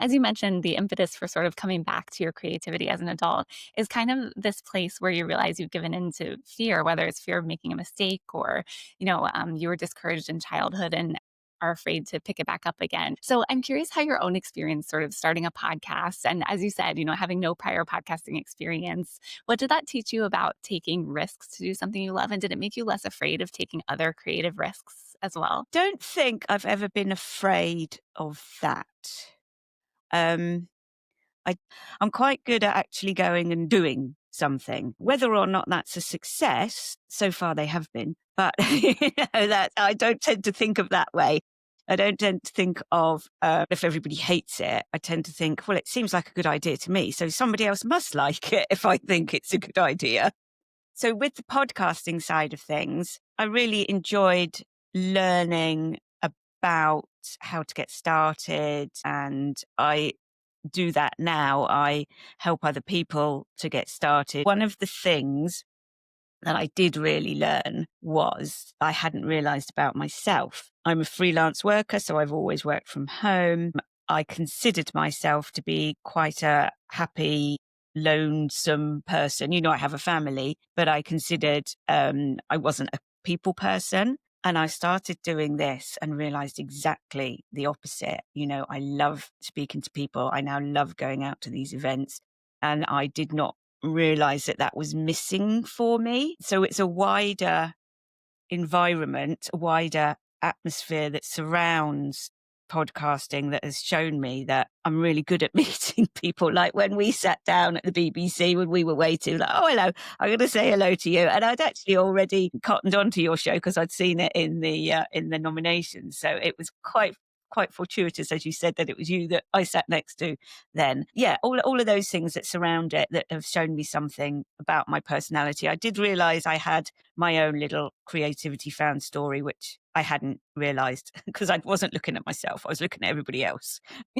As you mentioned, the impetus for sort of coming back to your creativity as an adult is kind of this place where you realize you've given into fear, whether it's fear of making a mistake or, you were discouraged in childhood and are afraid to pick it back up again. So I'm curious how your own experience sort of starting a podcast and as you said, having no prior podcasting experience, what did that teach you about taking risks to do something you love? And did it make you less afraid of taking other creative risks as well? Don't think I've ever been afraid of that. Um, I I'm quite good at actually going and doing something. Whether or not that's a success, so far they have been, but that I don't tend to think of that way. I don't tend to think of if everybody hates it. I tend to think, well, it seems like a good idea to me, so somebody else must like it if I think it's a good idea. So with the podcasting side of things, I really enjoyed learning about how to get started, and I do that now. I help other people to get started. One of the things that I did really learn was I hadn't realized about myself. I'm a freelance worker, so I've always worked from home. I considered myself to be quite a happy, lonesome person. I have a family, but I considered I wasn't a people person. And I started doing this and realized exactly the opposite. I love speaking to people. I now love going out to these events. And I did not realize that that was missing for me. So it's a wider environment, a wider atmosphere that surrounds podcasting that has shown me that I'm really good at meeting people. Like when we sat down at the BBC when we were waiting, like, oh, hello, I'm going to say hello to you. And I'd actually already cottoned onto your show because I'd seen it in the nominations. So it was quite fortuitous, as you said, that it was you that I sat next to then. Yeah, all of those things that surround it that have shown me something about my personality. I did realize I had my own little creativity found story, which I hadn't realized because I wasn't looking at myself. I was looking at everybody else.